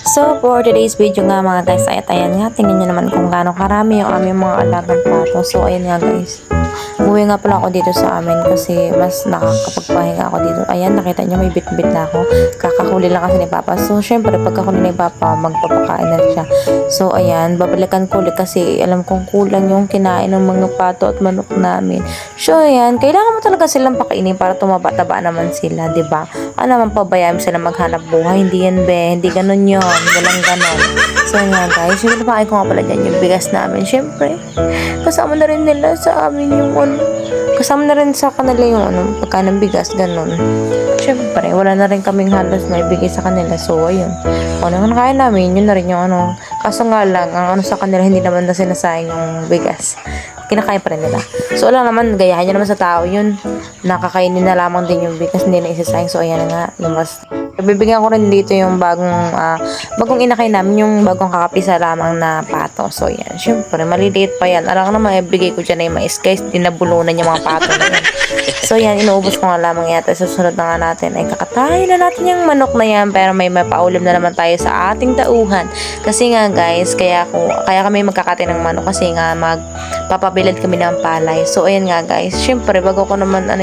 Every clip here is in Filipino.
So, for today's video nga mga guys, ay ayan nga, tingnan nyo naman kung gaano karami yung aming mga alagang pato. So, ayan nga guys. Umuwi nga pala ako dito sa amin kasi mas nakakapagpahinga ako dito. Ayan, nakita nyo may bit-bit na ako. Kakahuli lang kasi ni Papa. So, syempre, pagkahuli ni Papa, magpapakain na siya. So, ayan, babalikan ko ulit kasi alam kong kulang yung kinain ng mga pato at manok namin. So, ayan, kailangan mo talaga silang pakainin para tumaba-taba naman sila, di ba? Ano naman pabayaan mo sila maghanap buhay? Hindi yan, be. Hindi ganun yun. Walang ganon. So, ayan guys, yung napakain ko nga pala dyan yung bigas namin. Syempre, kasama na rin nila sa amin yung kasama na rin sa kanila yung pagkain ng bigas, ganon. Syempre, wala na rin kaming halos na ibigay sa kanila. So, ayun. Kung ano kaya namin, yun na rin yung kaso nga lang, ang sa kanila, hindi naman na sinasayang yung bigas. Kinakain pa rin nila. So, alam naman, gayahan nyo naman sa tao yun. Nakakainin na lamang din yung bigas, hindi na isasayang. So, ayan nga, yung mas bibigyan ko rin dito yung bagong inakay namin, yung bagong kakapisa lamang na pato. So, yan. Siyempre, maliliit pa yan. Alam ko naman, ibigay ko dyan na yung mais. Guys, dinabulunan yung mga pato na yan. So, yan. Inuubos ko nga lamang yata. Susunod na nga natin ay kakatayin na natin yung manok na yan. Pero may mapaulam na naman tayo sa ating tauhan. Kasi nga, guys, kaya kami magkakati ng manok. Kasi nga, papabilad kami ng palay. So, ayan nga, guys. Siyempre, bago ko naman,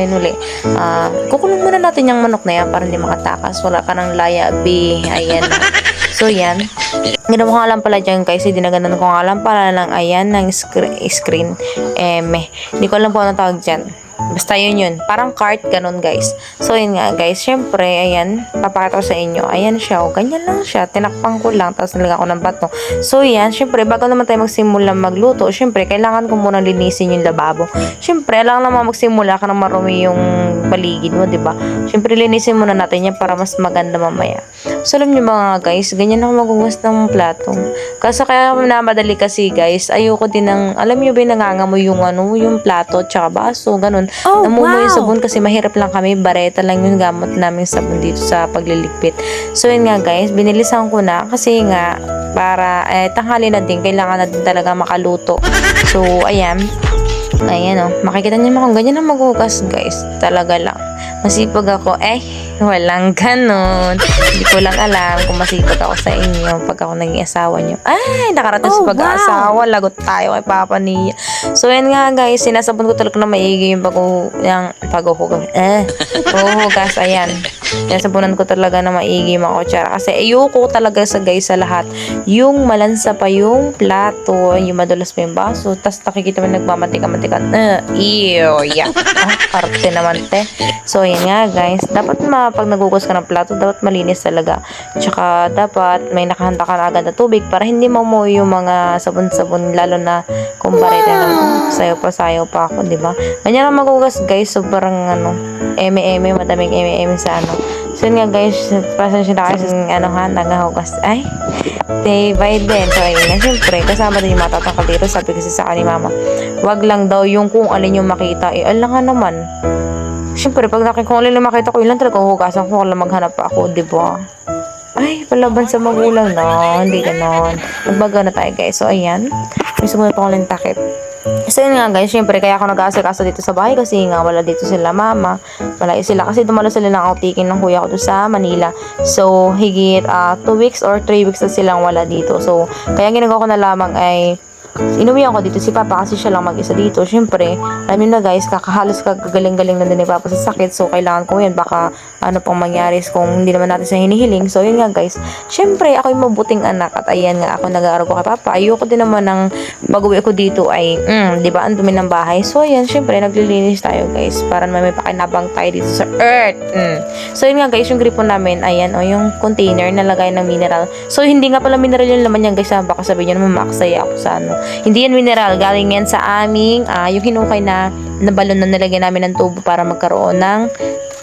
kukulong muna natin yung manok na yan para hindi makatakas. Wala ka ng laya, B. Ayan. So, yan. Ginawa ko nga lang pala dyan, guys. Dinaganan ko nga lang pala ng, ayan, ng screen. Hindi ko alam po anong tawag dyan. Basta yun. Parang cart, ganun, guys. So, yun nga, guys. Syempre, ayan. Papakita ko sa inyo. Ayan siya. O, ganyan lang siya. Tinakpang ko lang. Tapos nilagyan ko ng bato. So, yan. Syempre, bago naman tayo magsimula magluto, syempre, kailangan ko muna linisin yung lababo. Syempre, alam naman magsimula ka na marumi yung paligid mo, diba? Syempre, linisin muna natin yan para mas maganda mamaya. So, alam nyo mga guys, ganyan ako magugas ng plato. Kasi kaya namadali kasi, guys, ayoko din ng, alam nyo ba, nangangamoy yung yung plato, tsaka baso, ganun. Namumuo yung sabon kasi mahirap lang kami. Bareta lang yung gamot namin sabon dito sa pagliligpit. So, yun nga guys, binilisan ko na kasi nga, para, tanghali na din, kailangan na din talaga makaluto. So, ayan. Ayan makikita niyo kung ganyan ang maghugas guys. Talaga lang. Masipag ako, walang ganon. Hindi ko lang alam kung masipag ako sa inyo pag ako naging asawa nyo. Ay, nakarating sa pag-aasawa. Lagot tayo kay Papa niya. So, yan nga guys, sinasabon ko talaga na maigi yung paghuhugas. Ayan. Sinasabunan ko talaga na maigi yung mga kutsara. Kasi ayoko talaga sa guys sa lahat. Yung malansa pa yung plato, yung madulas pa yung baso, tas nakikita mo nagmamatika-matika. Ew, yeah. Arte naman te. So, yan nga guys. Dapat pag nagugas ka ng plato, dapat malinis talaga. Tsaka, dapat may nakahanda ka na agad na tubig para hindi mamuo yung mga sabon-sabon, lalo na kung barita na sayo pa ako, diba? Ganyan lang magugas guys. Sobrang madaming sa So, yun nga guys, pasensya na kasi nagahugas. Ay, day by then. So, ayun na, syempre, kasama din yung matatangkal dito. Sabi kasi sa ni Mama, wag lang daw yung kung alin yung makita. Alam nga naman. Syempre, pag kung alin yung makita ko, yun lang talaga hugasan ko. Kung lang maghanap ako, diba? Ay, palaban sa magulang na. Hindi ganon. Magbaga na tayo guys. So, ayan. May sumunod ko lang takip. So, yun nga guys, syempre, kaya ako nag-aasikaso dito sa bahay kasi nga wala dito sila mama. Malayo sila kasi dumalo sila ng autikin ng kuya ko doon sa Manila. So, higit 2 weeks or 3 weeks na silang wala dito. So, kaya ginagawa ko na lamang ay inuwihan ko dito si Papa kasi siya lang mag-isa dito. Syempre, alam nyo na guys, halos kagagaling-galing na din ni Papa sa sakit. So, kailangan ko yan. Baka ano pang mangyari kung hindi naman natin sa hinihiling. So, yun nga guys. Syempre, ako yung mabuting anak at ayan nga, ako nag-aaral ko kay Papa. Ayoko din naman ng bago-uwi ko dito ay, di ba, ang dumi ng bahay. So, ayan, syempre, naglilinis tayo guys para may pakinabang tayo dito sa earth. So, yun nga guys, yung gripo namin, ayan, yung container na lagay ng mineral. So, hindi nga pala mineral yung laman yan guys. Baka sabihin nyo naman, maksaya ako sa Hindi yan mineral. Galing yan sa aming, yung hinukay na balon na nilagyan namin ng tubo para magkaroon ng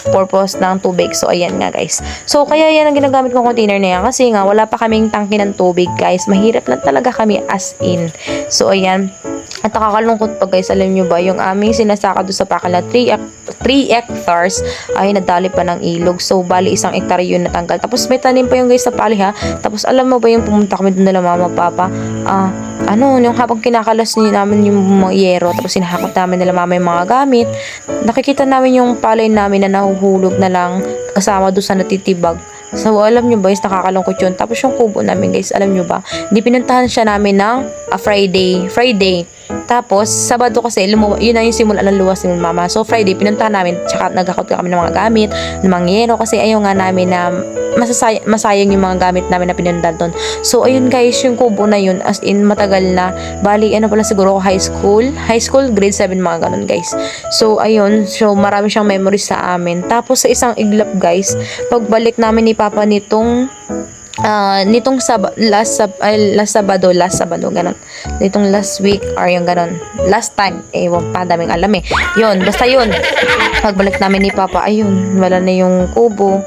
purpose ng tubig. So, ayan nga guys. So, kaya yan ang ginagamit kong container na yan kasi nga wala pa kaming tangke ng tubig guys. Mahirap lang talaga kami as in. So, ayan. At nakakalungkot pa guys, alam nyo ba, yung aming sinasaka doon sa pakala 3 hectares ay nadali pa ng ilog. So, bali 1 hektarya yun natanggal. Tapos may tanim pa yung guys sa pali ha. Tapos alam mo ba yung pumunta kami doon nila mama papa, yung habang kinakalas namin yung mga yero, tapos sinahakot namin nila mama yung mga gamit, nakikita namin yung palay namin na nahuhulog na lang kasama doon sa natitibag. So, alam nyo guys, nakakalungkot yun. Tapos yung kubo namin guys, alam nyo ba, hindi pinuntahan siya namin ng Friday. Tapos, Sabado kasi, yun na yung simula ng luwas ni mama. So, Friday, pinuntahan namin, tsaka nagkakot kami ng mga gamit, ng mga yero, kasi ayaw nga namin na masayang yung mga gamit namin na pinundan doon. So, ayun guys, yung kubo na yun, as in, matagal na. Bali, ano pala siguro, high school, grade 7, mga ganun guys. So, ayun, so, marami siyang memories sa amin. Tapos, sa isang iglap guys, pagbalik namin ni Papa nitong last Sabado, ganun. Nitong last week, or yung ganun. Last time, ewan pa, daming alam eh. Yun, basta yun. Pagbalik namin ni Papa, ayun, wala na yung kubo.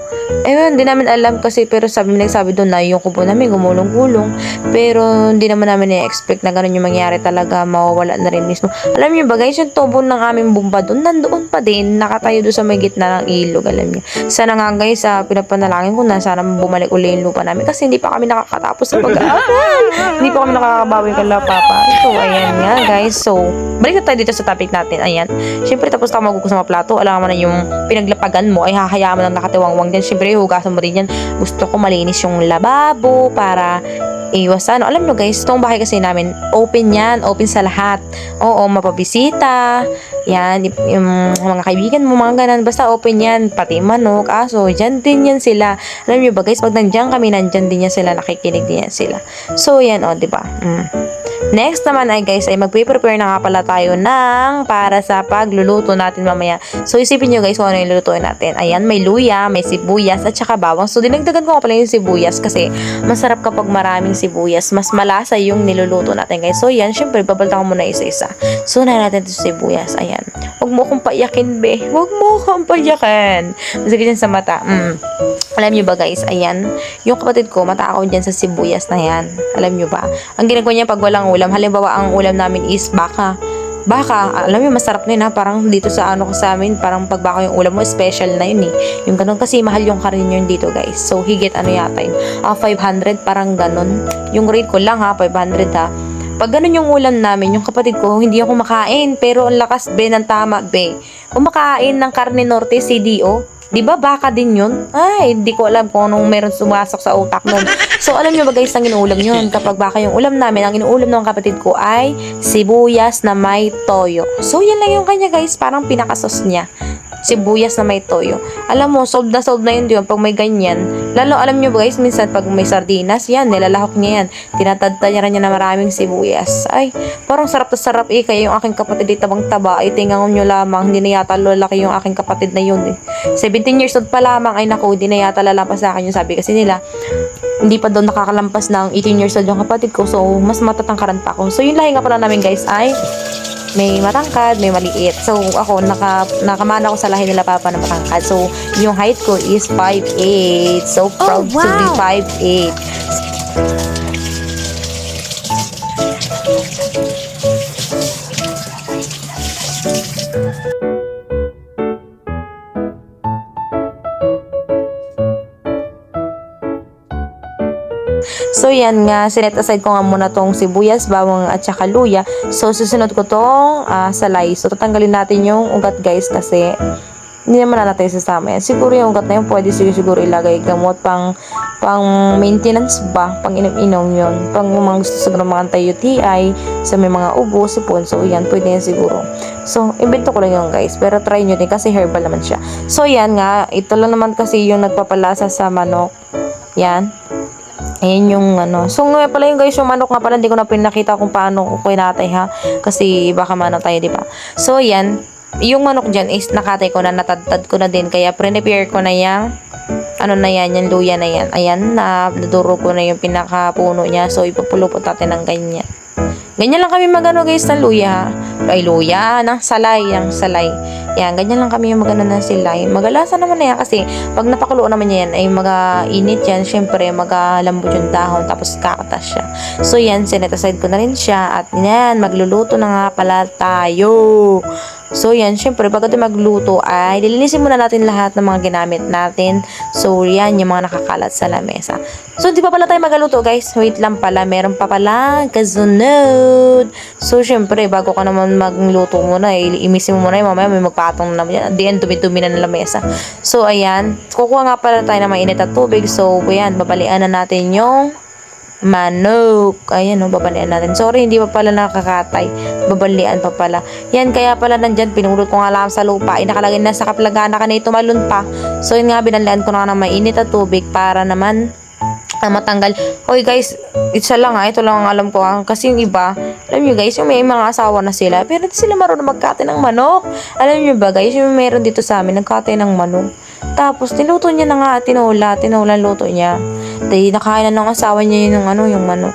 Ayun, hindi namin alam kasi, pero nagsabi doon na yung kubo namin gumulong-gulong. Pero, hindi naman namin na-expect na ganun yung mangyari talaga, mawawala na rin mismo. Alam niyo ba guys, yung tubo ng aming bumba doon, nandoon pa din, nakatayo doon sa may gitna ng ilog, alam niyo. Sana nga guys, pinapanalangin ko na sana bumalik uli yung lupa namin kasi hindi pa kami nakakatapos sa pag-aaral. Hindi pa kami nakakabawi kala Papa. So, ayan nga guys. So, balik na tayo dito sa topic natin. Ayan. Siyempre, tapos tayo magugas ng mga plato. Alam mo na yung pinaglapagan mo ay hahayaan mo lang nakatiwangwang dyan. Siyempre, hugasan mo rin yan. Gusto ko malinis yung lababo para iwasan. Alam nyo guys, itong bahay kasi namin, open yan. Open sa lahat. Oo, mapabisita. Yan, yung mga kaibigan mo, mga ganan. Basta open yan. Pati manok, aso. Dyan din yan sila. Alam nyo ba guys, pag nandyan kami, nandyan din yan sila. Nakikinig din yan sila. So, yan o, diba? Next naman ay guys, ay magpe-prepare na nga pala tayo para sa pagluluto natin mamaya. So, isipin nyo guys kung ano yung lulutuin natin. Ayan, may luya, may sibuyas, at saka bawang. So, dinagdagan ko nga pala yung sibuyas kasi masarap kapag maraming sibuyas. Mas malasa yung niluluto natin guys. So, yan, syempre, babalta ko muna isa-isa. So, na natin ito sibuyas. Ayan. Huwag mo akong paiyakin, be. Huwag mo akong paiyakin. Masakit yan sa mata. Alam nyo ba guys, ayan, yung kapatid ko, matakaw dyan sa sibuyas na yan. Alam nyo ba? Ang ginagawa niya pag walang ulam, halimbawa ang ulam namin is baka, alam mo, masarap na yun ha, parang dito sa sa amin, parang pag baka yung ulam mo, special na yun eh. Yung ganun kasi mahal yung karin yun dito guys. So, higit ano yata yun, 500, parang ganun. Yung rate ko lang ha, 500 ha. Pag ganun yung ulam namin, yung kapatid ko, hindi ako makain, pero ang lakas be ng tama be. Kumakain ng karne norte, CDO. Di ba baka din yun? Ay, hindi ko alam kung anong meron sumasok sa utak nun. So, alam nyo ba guys, ang inuulam yun? Kapag baka yung ulam namin, ang inuulam ng kapatid ko ay sibuyas na may toyo. So, yan lang yung kanya guys, parang pinakasos niya. Sibuyas na may toyo. Alam mo, solve na yun yun pag may ganyan. Lalo, alam nyo ba guys, minsan pag may sardinas, yan, nilalahok niya yan. Tinatadtayan niya na maraming sibuyas. Ay, parang sarap na sarap eh. Kaya yung aking kapatid ay tabang-taba. Ay, tingnan nyo lamang, hindi na yata lalaki yung aking kapatid na yun eh. 17 years old pa lamang, ay naku, hindi na yata lalampas sa akin yung sabi kasi nila. Hindi pa doon nakakalampas ng 18 years old yung kapatid ko. So, mas matatangkaran pa ako. So, yung lahi nga pala namin guys ay may matangkad, may maliit. So, ako, nakamana ko sa lahi nila Papa na matangkad. So, yung height ko is 5'8". So, proud to be 5'8". So, yan nga, sinet aside ko nga muna tong sibuyas, bawang at saka luya. So, susunod ko tong salay. So, tatanggalin natin yung ugat guys kasi hindi naman na natin sasama yan. Siguro yung ugat na yun, pwede siguro ilagay gamot pang maintenance ba, pang inom-inom yun. Pang mga gusto siguro mga anti-UTI, sa may mga ubo, sipon. So, yan, pwede yan siguro. So, invento ko lang yun guys. Pero try nyo din kasi herbal naman siya. So, yan nga, ito lang naman kasi yung nagpapalasa sa manok. Yan. Ayan yung ano. So, nga pala yung guys, yung manok nga pala, hindi ko na pinakita kung paano ko kinatay ha. Kasi baka manok tayo, di ba? So, yan. Yung manok dyan is nakatay ko na, natadtad ko na din. Kaya, prepare ko na yung ano na yan, yung luya na yan. Ayan, naduro ko na yung pinakapuno niya. So, ipapulupot natin ng ganyan. Ganyan lang kami magano guys ng luya. Ay, luya, ng salay, Yan, ganyan lang kami yung magano ng silay. Magalasa naman na yan kasi pag napakulo naman yan ay mag-init yan. Syempre, magalambot yung dahon tapos kakatas siya. So, yan, sinet aside ko na rin siya. At yan, magluluto na nga pala tayo. So, yan, syempre, pag ito magluto ay lilinisin muna natin lahat ng mga ginamit natin. So, yan, yung mga nakakalat sa lamesa. So, di pa pala tayo magaluto, guys. Wait lang pala, meron pa pala kasunod. So, syempre, bago ka naman magluto muna, imisin mo muna yung mamaya may nagpatong na naman yan. At the end, dumi-dumi na ng lamesa. So, ayan. Kukuha nga pala tayo ng mainit at tubig. So, ayan, babalian na natin yung manok. Ayan, babalian natin. Sorry, hindi pa pala nakakatay. Babalian pa pala. Yan, kaya pala nandyan, pinulot ko nga lang sa lupa. Nakalagay na sa kaplagana ka na ito malun pa. So, yun nga, binalian ko na ng mainit at tubig para naman matanggal. Hoy guys, isa lang ito lang ang alam ko kasi yung iba, alam nyo guys, yung may mga asawa na sila, pero hindi sila marunong magkate ng manok. Alam nyo ba guys, yung meron dito sa amin, nagkate ng manok. Tapos, niluto niya na nga, tinola luto niya. Dahil nakain na ng asawa niya yung manok.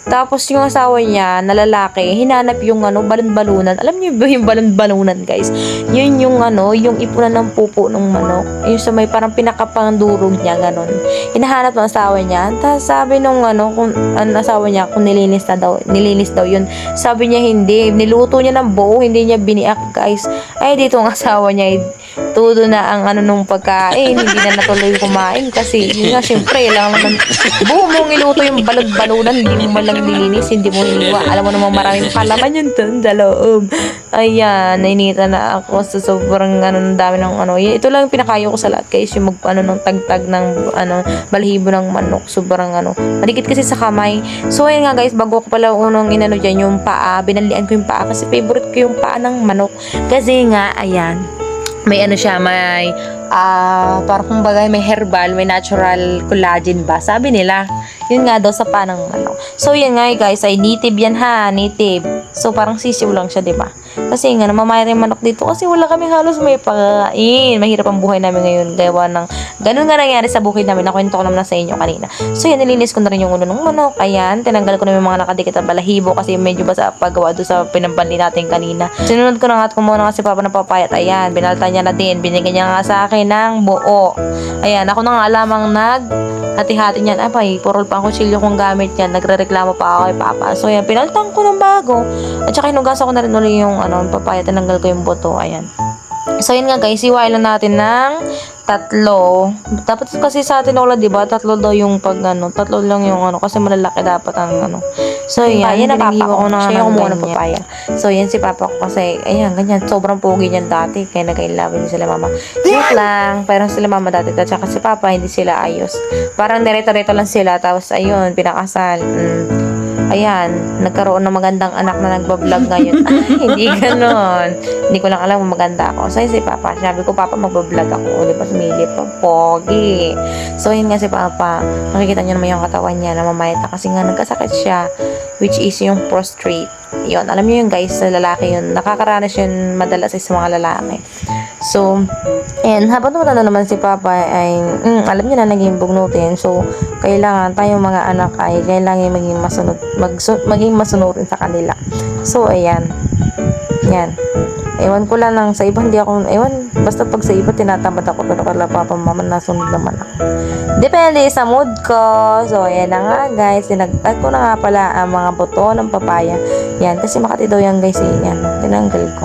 Tapos yung asawa niya na lalaki, hinanap yung balon-balunan. Alam niyo ba yung balon-balunan, guys? Yun yung yung ipunan ng pupo ng manok. Yung sa may parang pinakapangdurog niya, ganon. Hinahanap ng asawa niya. Tapos sabi nung kung asawa niya, kung nilinis daw yun. Sabi niya hindi. Niluto niya ng buo, hindi niya biniak, guys. Ay, dito ang asawa niya, todo na ang nung pagkain, hindi na natuloy kumain kasi yun nga, syempre, lang naman buo mong iluto yung balon-balunan, hindi mo man lang nilinis, hindi mo hiniwa. Alam mo namang maraming palaman yun dun sa loob. Ayan, nainita na ako sa sobrang dami ng ito lang pinakayo ko sa lahat guys, yung ng tagtag ng balahibo ng manok. Sobrang malikit kasi sa kamay. So ayun nga guys, bago ko pala unang dyan yung paa, binalian ko yung paa kasi favorite ko yung paa ng manok. Kasi nga, ayan, may siya, may parang kumbaga may herbal, may natural collagen ba, sabi nila. Yun nga daw sa panang So yun nga guys, ay native yan ha, native. So parang sisiw lang siya, 'di ba? Kasi nga namamaya rin manok dito kasi wala kami halos may pagkain. Mahirap ang buhay namin ngayon gawa ng ganun nga nangyari sa bukid namin. Nakwento ko naman na sa inyo kanina. So yan, nilinis ko na rin yung ulo ng manok. Ayan, tinanggal ko na yung mga nakadikit na balahibo kasi medyo basa paggawa doon sa pinambanli natin kanina. Sinunod ko na nga at kumuha nga si Papa ng papayat. Ayan, binalta niya na din. Binigyan niya nga sa akin ng buo. Ayan, ako na nga lamang hati-hati niyan. Abay, purol pa ang kutsilyo kong gamit yan. Nagre-reklamo pa ako kay Papa. So yan, pinaltang ko ng bago. At saka hinugasan ko na rin ulit yung papaya. Tinanggal ko yung buto. Ayan. So yun nga guys, iwain lang natin ng 3. Dapat kasi sa tinola, di ba? 3 daw yung tatlo lang yung kasi malalaki dapat ang So yan, yan ang papa ko na siya yung kumuha ng papaya. So yan si papa ko kasi, ayan, ganyan, sobrang pogi niyan dati, kaya nagkailaban niya sila mama. Joke lang, pero sila mama dati, at saka si papa, hindi sila ayos. Parang direto-reto lang sila, tapos ayun, pinakasal. Ayan, nagkaroon ng magandang anak na nagbablog ngayon. Hindi ganon. Hindi ko lang alam kung maganda ako. So, yun si Papa. Sabi ko, Papa, magbablog ako. Di ba, sumilip pa. Pogi. So, yun nga si Papa. Nakikita niyo naman yung katawan niya. Namamayata kasi nga nagkasakit siya. Which is yung prostrate. Yun. Alam niyo yun, guys. Sa lalaki yun. Nakakaranas yun madalas sa mga lalaki. So, and habang tumatanda naman si Papa ay, alam niyo na naging bugnutin. So, kailangan tayong mga anak ay kailangan maging masunurin sa kanila. So, ayan. Yan. Ewan ko lang sa iba, hindi ako, basta pag sa iba tinatamad ako, pero kala Papa Mama nasunod naman ako. Depende sa mood ko. So, ayan na nga guys, tinagtag ko na nga pala ang mga buto ng papaya. Yan, kasi makati daw yan guys, yan. Tinanggal ko.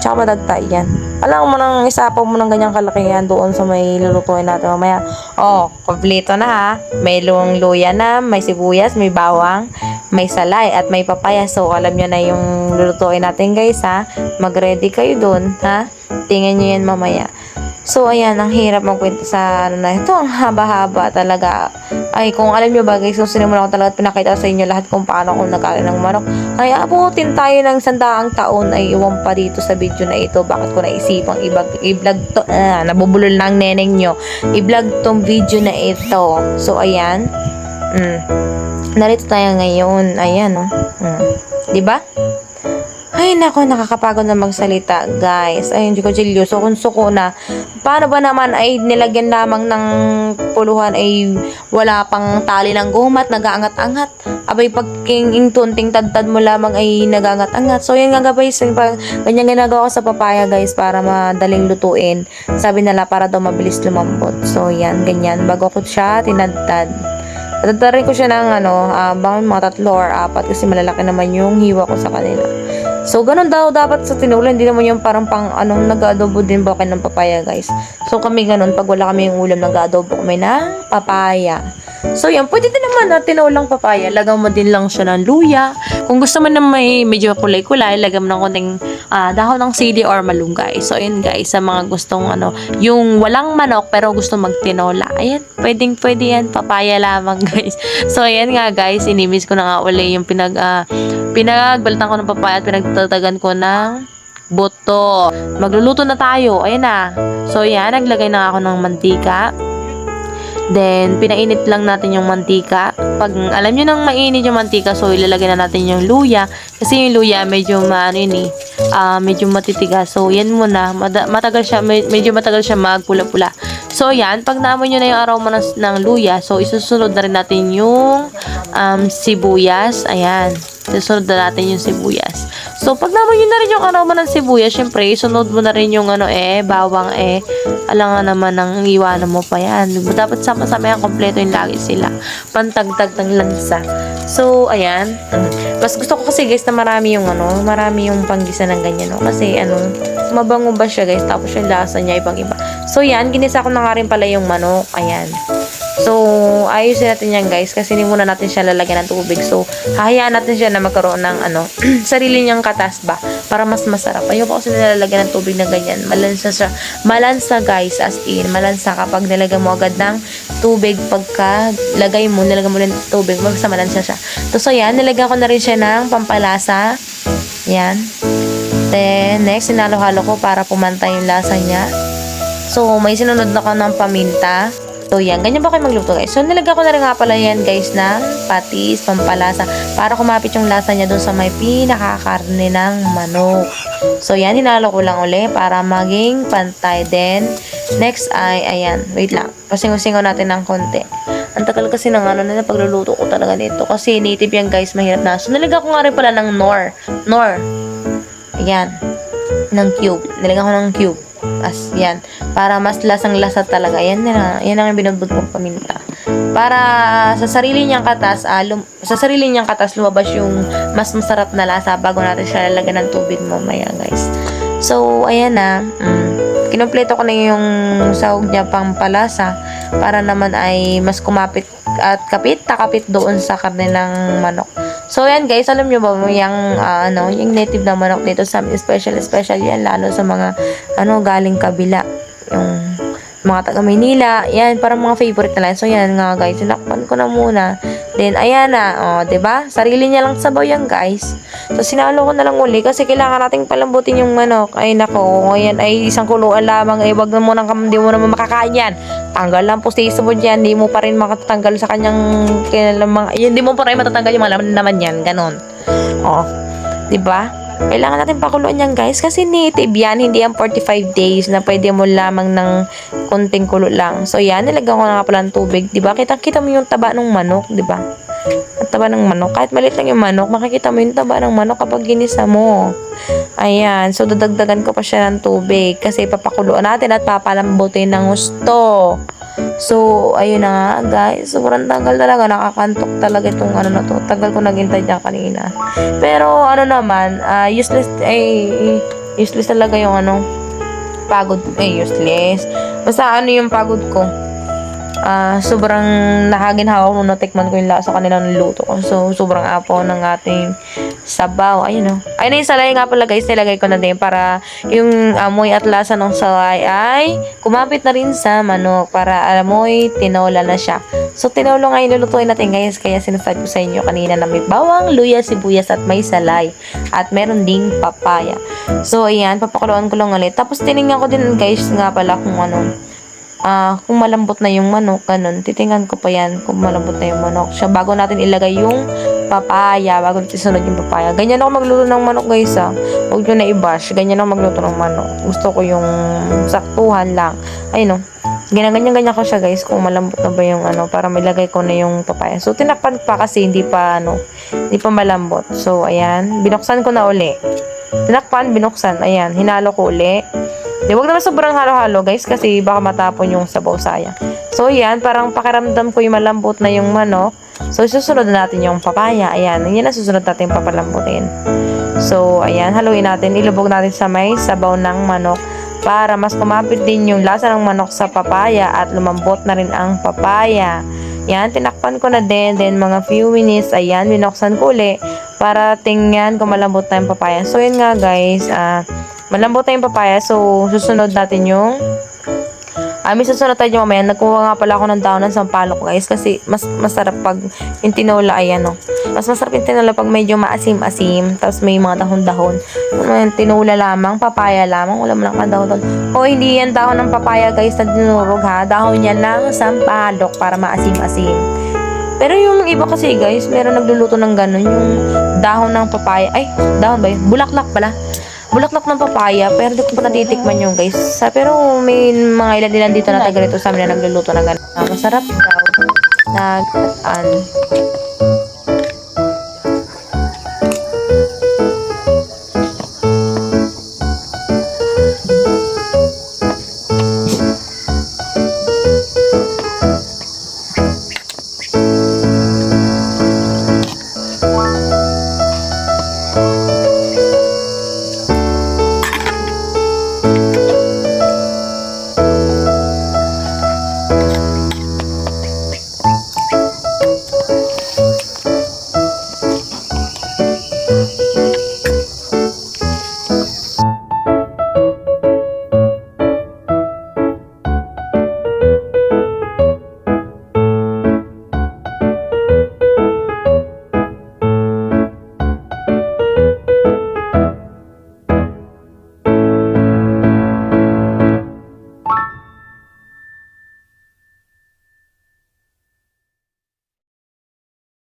Tsaka madagtay yan. Alam mo nang isapaw mo ng ganyang kalaki yan doon sa may lulutuin natin mamaya. Oh, kompleto na ha. May luya na, may sibuyas, may bawang, may salay, at may papaya. So, alam nyo na yung lulutuin natin guys ha. Mag-ready kayo doon ha. Tingnan nyo yan mamaya. So, ayan, ang hirap magkwento sa na ito. Ang haba-haba talaga. Ay, kung alam nyo ba guys, so sinimula ko talaga at pinakita sa inyo lahat kung paano ako nagkain ng manok. Ay, abutin tayo ng 100 taon ay iwan pa dito sa video na ito. Bakit ko naisipang i-vlog to? Nabubulol na ang neneng nyo. I-vlog tong video na ito. So, ayan. Narito tayo ngayon. Ayan, diba? Ay, nako, nakakapagod na magsalita, guys. Ay, hindi ko seryoso. Kung suko na, paano ba naman ay nilagyan lamang ng puluhan ay wala pang tali ng gumat, nag-aangat-angat. Abay, pag tunting tad-tad mo lamang ay nag-aangat-angat. So, yun nga guys, ganyan ginagawa ko sa papaya, guys, para madaling lutuin. Sabi nila, para daw mabilis lumambot. So, yan, ganyan. Bago ko siya tinadtad. Tatatarin ko siya ng mga 3 or 4 kasi malalaki naman yung hiwa ko sa kanila. So, ganun daw dapat sa tinola. Hindi naman yung parang pang nag-adobo din ba kayo ng papaya, guys. So, kami ganun. Pag wala kami yung ulam, nag-adobo kami ng papaya. So, yan. Pwede din naman na tinolang papaya. Lagyan mo din lang siya ng luya. Kung gusto mo na may medyo kulay-kulay, lagyan mo ng konting dahon ng sili or malunggay. So, ayun guys. Sa mga gustong yung walang manok pero gusto magtinola. Ayan. Pwede yan. Papaya lamang, guys. So, ayan nga, guys. Inimis ko na nga uli yung pinagbalatan ko ng papaya at pinagtatagan ko ng buto. Magluluto na tayo. Ayan na. So, yan. Naglagay na ako ng mantika. Then, pinainit lang natin yung mantika. Pag alam nyo nang mainit yung mantika, so ilalagay na natin yung luya. Kasi yung luya, medyo medyo matitigas. So, yan muna. Medyo matagal siya magpula-pula. So, yan. Pag naamoy nyo na yung aroma ng luya, so isusunod na rin natin yung sibuyas. Ayan. Susunod na natin yung sibuyas. So, pag naman yun na rin yung aroma ng sibuyas, syempre, isunod mo na rin yung bawang alangan naman ng iwanan mo pa yan. Dapat sama-sama yan, kompleto yung lagi sila. Pantagtag ng lansa. So, ayan. Mas gusto ko kasi guys na marami yung panggisa ng ganyan, no? Kasi, mabango ba siya guys, tapos yung lasa niya ibang-iba. So, yan, ginisa ko na nga rin pala yung manok. Ayan. So, ayusin natin yan guys kasi hindi muna natin siya lalagyan ng tubig. So, hahayaan natin siya na magkaroon ng sarili niyang katas ba para mas masarap. Ayoko kasi nilalagyan ng tubig na ganyan. Malansa siya. Malansa guys, as in. Malansa kapag nilagyan mo agad ng tubig pagka nilagyan mo ng tubig, malansa siya. So, yan, nilagyan ko na rin siya ng pampalasa. Yan. Then, next, sinalo-halo ko para pumantay yung lasa niya. So, may sinunod na ko ng paminta. So, yan. Ganyan ba kayo magluto, guys? So, nilagyan ko na rin nga pala yan, guys, ng patis, pampalasa, para kumapit yung lasa niya doon sa may pinakakarne ng manok. So, yan. Hinalo ko lang uli para maging pantay. Then, next ay, ayan. Wait lang. Pasingo-singo natin ng konti. Ang tagal kasi ng na pagluluto ko talaga nito. Kasi native yan, guys. Mahirap na. So, nilagyan ko nga rin pala ng nor. Ayan. Ng cube. Nilagyan ko ng cube. Yan. Para mas lasang-lasa talaga. Yan ang binubod kong paminta. Para sa sarili niyang katas, lumabas yung mas masarap na lasa bago natin siya lalagyan ng tubig mamaya, guys. So, ayan na. Kinumpleto ko na yung sahog niya pang palasa para naman ay mas kumapit at takapit doon sa karne ng manok. So, yan guys, alam nyo ba, yung native na manok dito sa special yan, lalo sa mga, galing kabila. Yung mga taga Maynila, yan, parang mga favorite na lang. So, yan nga guys, sinakpan ko na muna. Then, ayan na, diba? Sarili niya lang sabaw yan guys. So, sinalo ko na lang uli kasi kailangan nating palambutin yung manok. Ay, nako, ayan, ay isang kuluan lamang. Wag na muna, hindi mo naman makakain yan. Tanggal lang po sa mo dyan, hindi mo pa rin makatanggal sa kanyang hindi mo pa rin matatanggal yung mga laman naman yan, ganon. Diba? Kailangan natin pakuluan yan guys kasi native yan, hindi yan 45 days na pwede mo lamang ng konting kulo lang. So yan, nilagyan ko na nga pala ng tubig, diba? Kita mo yung taba ng manok, diba? Ang taba ng manok, kahit maliit lang yung manok, makikita mo yung taba ng manok kapag ginisa mo. Ayan, so dadagdagan ko pa siya ng tubig kasi papakuluan natin at papalambutin ng gusto. So, ayun na nga guys, sobrang tagal talaga, nakakantok talaga itong na to. Tagal ko naghintay dyan kanina. Pero naman, useless talaga yung pagod, useless. Basta yung pagod ko. Sobrang nakaginhawa ko nung natikman ko yung lasa kanila ng luto ko. So, sobrang apo ng ating sabaw. Ayun Ayun na yung salay nga pala guys. Nilagay ko na din para yung amoy at lasa ng salay ay kumapit na rin sa manok. Para amoy, tinola na siya. So, tinola nga yung lulutuin natin guys. Kaya sinasabi ko sa inyo kanina na may bawang, luya, sibuyas at may salay. At meron ding papaya. So, ayan. Papakuluan ko lang ulit. Tapos, tinignan ko din guys nga pala kung kung malambot na yung manok, ganun. Titingnan ko pa yan kung malambot na yung manok siya bago natin ilagay yung papaya, bago natin sunod yung papaya. Ganyan ako magluto ng manok guys huwag nyo na i-bash. Ganyan ako magluto ng manok. Gusto ko yung saktuhan lang. Ayun ganyan ko siya guys kung malambot na ba yung para malagay ko na yung papaya. So tinakpan pa kasi hindi pa malambot. So ayan, binuksan ko na uli. Tinakpan, binuksan. Ayan, hinalo ko uli. Huwag naman sobrang halo-halo guys kasi baka matapon yung sabaw, sayang. So yan, parang pakiramdam ko yung malambot na yung manok. So susunod na natin yung papaya. Ayan, yan ang susunod natin papalambutin. So, ayan, haluin natin. Ilubog natin sa may sabaw ng manok para mas kumapit din yung lasa ng manok sa papaya at lumambot na rin ang papaya. Yan, tinakpan ko na din. Then, mga few minutes, ayan, binuksan ko uli para tingnan kung malambot na yung papaya. So, yun nga guys, malambot na yung papaya. So, susunod natin yung may susunod tayo mamaya. Nagkuha nga pala ako ng daon ng sampalok guys kasi mas masarap pag yung tinola, ayan o. Mas masarap yung tinola pag medyo maasim-asim. Tapos may mga dahon-dahon. Yung tinola lamang, papaya lamang. Wala mo lang dahon-dahon. O hindi yan dahon ng papaya guys na dinurog ha. Dahon yan ng sampalok para maasim-asim. Pero yung iba kasi guys, meron nagluluto ng ganun. Yung dahon ng papaya. Ay, dahon ba yun? Bulaklak pala. Bulaklak ng papaya, pero di ko pa natitikman yung guys. Pero may mga ilan-ilan dito na taga rito sa amin na nagluluto ng ganun. Masarap daw.